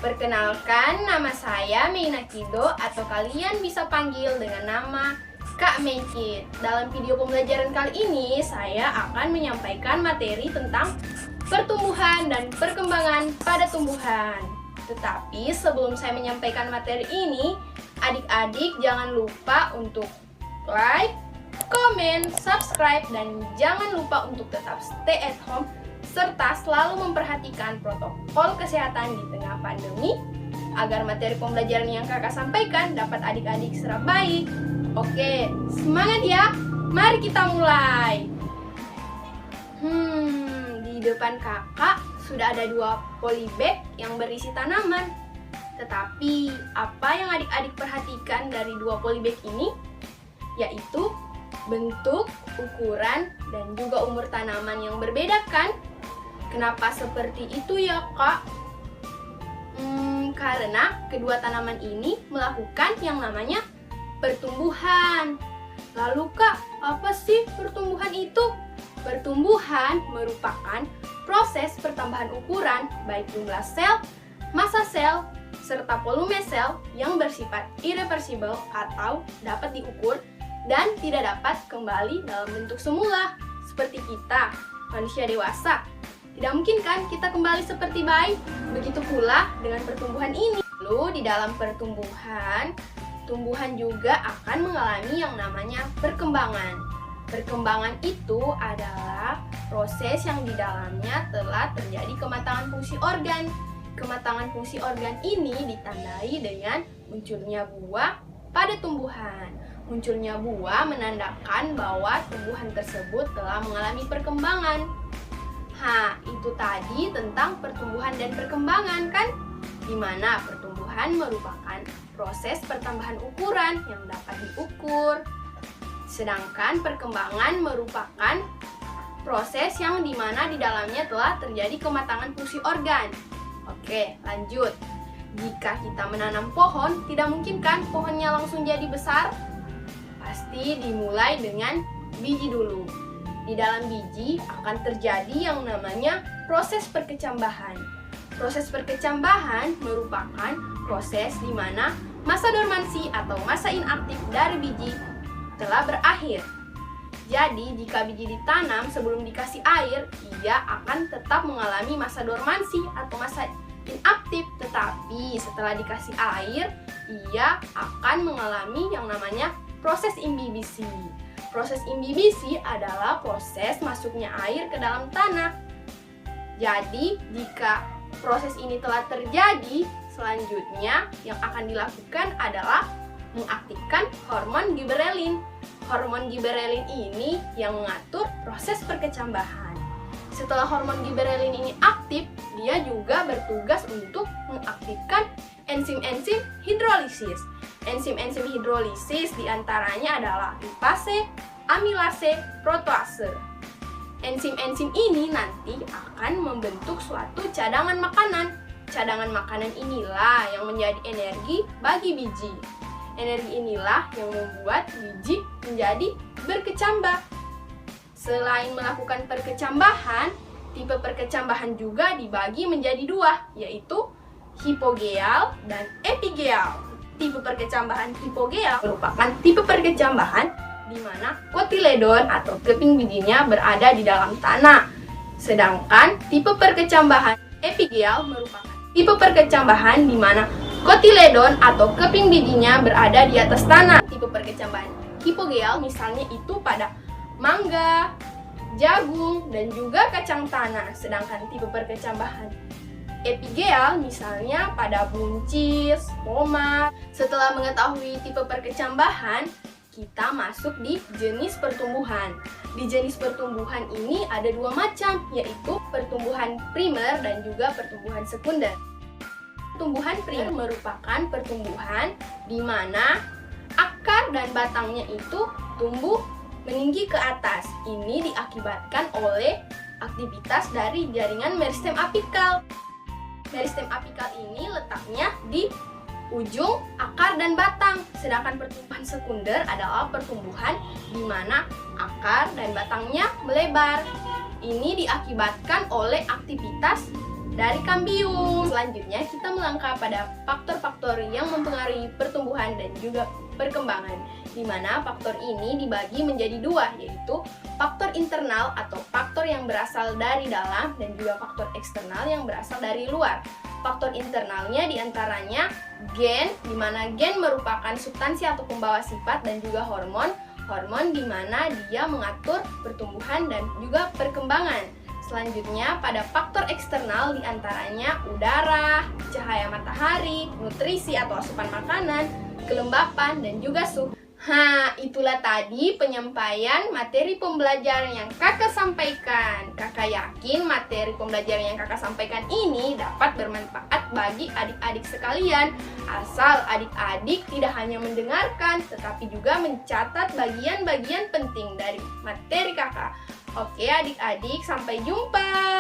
Perkenalkan, nama saya Meina Kido atau kalian bisa panggil dengan nama Kak Meikit. Dalam video pembelajaran kali ini, saya akan menyampaikan materi tentang pertumbuhan dan perkembangan pada tumbuhan. Tetapi sebelum saya menyampaikan materi ini, adik-adik jangan lupa untuk like, komen, subscribe, dan jangan lupa untuk tetap stay at home serta selalu memperhatikan protokol kesehatan di tengah pandemi agar materi pembelajaran yang kakak sampaikan dapat adik-adik serap baik. Oke, semangat ya! Mari kita mulai! Di depan kakak sudah ada 2 polybag yang berisi tanaman. Tetapi, apa yang adik-adik perhatikan dari 2 polybag ini? Yaitu bentuk, ukuran, dan juga umur tanaman yang berbeda kan? Kenapa seperti itu ya Kak? Karena kedua tanaman ini melakukan yang namanya pertumbuhan. Lalu Kak, apa sih pertumbuhan itu? Pertumbuhan merupakan proses pertambahan ukuran baik jumlah sel, massa sel, serta volume sel yang bersifat irreversible atau dapat diukur dan tidak dapat kembali dalam bentuk semula. Seperti kita, manusia dewasa. Tidak mungkin kan kita kembali seperti bayi? Begitu pula dengan pertumbuhan ini. Lalu di dalam pertumbuhan, tumbuhan juga akan mengalami yang namanya perkembangan. Perkembangan itu adalah proses yang di dalamnya telah terjadi kematangan fungsi organ. Kematangan fungsi organ ini ditandai dengan munculnya buah pada tumbuhan. Munculnya buah menandakan bahwa tumbuhan tersebut telah mengalami perkembangan. Itu tadi tentang pertumbuhan dan perkembangan kan? Di mana pertumbuhan merupakan proses pertambahan ukuran yang dapat diukur. Sedangkan perkembangan merupakan proses yang dimana di dalamnya telah terjadi kematangan fungsi organ. Oke, lanjut. Jika kita menanam pohon, tidak mungkin kan pohonnya langsung jadi besar? Pasti dimulai dengan biji dulu. Di dalam biji akan terjadi yang namanya proses perkecambahan. Proses perkecambahan merupakan proses di mana masa dormansi atau masa inaktif dari biji telah berakhir. Jadi, jika biji ditanam sebelum dikasih air, ia akan tetap mengalami masa dormansi atau masa inaktif. Tetapi setelah dikasih air, ia akan mengalami yang namanya proses imbibisi. Proses imbibisi adalah proses masuknya air ke dalam tanah. Jadi, jika proses ini telah terjadi, selanjutnya yang akan dilakukan adalah mengaktifkan hormon giberelin. Hormon giberelin ini yang mengatur proses perkecambahan. Setelah hormon giberelin ini aktif, dia juga bertugas untuk mengaktifkan enzim-enzim hidrolisis. Enzim-enzim hidrolisis diantaranya adalah lipase, amilase, protease. Enzim-enzim ini nanti akan membentuk suatu cadangan makanan. Cadangan makanan inilah yang menjadi energi bagi biji. Energi inilah yang membuat biji menjadi berkecambah. Selain melakukan perkecambahan, tipe perkecambahan juga dibagi menjadi 2, yaitu hipogeal dan epigeal. Tipe perkecambahan hipogeal merupakan tipe perkecambahan di mana kotiledon atau keping bijinya berada di dalam tanah. Sedangkan tipe perkecambahan epigeal merupakan tipe perkecambahan di mana kotiledon atau keping bijinya berada di atas tanah. Tipe perkecambahan hipogeal misalnya itu pada mangga, jagung, dan juga kacang tanah. Sedangkan tipe perkecambahan epigeal misalnya pada buncis, tomat. Setelah mengetahui tipe perkecambahan, kita masuk di jenis pertumbuhan. Di jenis pertumbuhan ini ada 2 macam, yaitu pertumbuhan primer dan juga pertumbuhan sekunder. Pertumbuhan primer merupakan pertumbuhan di mana akar dan batangnya itu tumbuh meninggi ke atas. Ini diakibatkan oleh aktivitas dari jaringan meristem apikal. Meristem apikal ini letaknya di ujung akar dan batang. Sedangkan pertumbuhan sekunder adalah pertumbuhan di mana akar dan batangnya melebar. Ini diakibatkan oleh aktivitas dari kambium. Selanjutnya kita melangkah pada faktor-faktor yang mempengaruhi pertumbuhan dan juga perkembangan, di mana faktor ini dibagi menjadi dua, yaitu faktor internal atau faktor yang berasal dari dalam dan juga faktor eksternal yang berasal dari luar. Faktor internalnya diantaranya gen, di mana gen merupakan substansi atau pembawa sifat, dan juga hormon di mana dia mengatur pertumbuhan dan juga perkembangan. Selanjutnya pada faktor eksternal diantaranya udara, cahaya matahari, nutrisi atau asupan makanan, kelembapan, dan juga suhu. Itulah tadi penyampaian materi pembelajaran yang kakak sampaikan. Kakak yakin materi pembelajaran yang kakak sampaikan ini dapat bermanfaat bagi adik-adik sekalian. Asal adik-adik tidak hanya mendengarkan, tetapi juga mencatat bagian-bagian penting dari materi kakak. Oke adik-adik, sampai jumpa.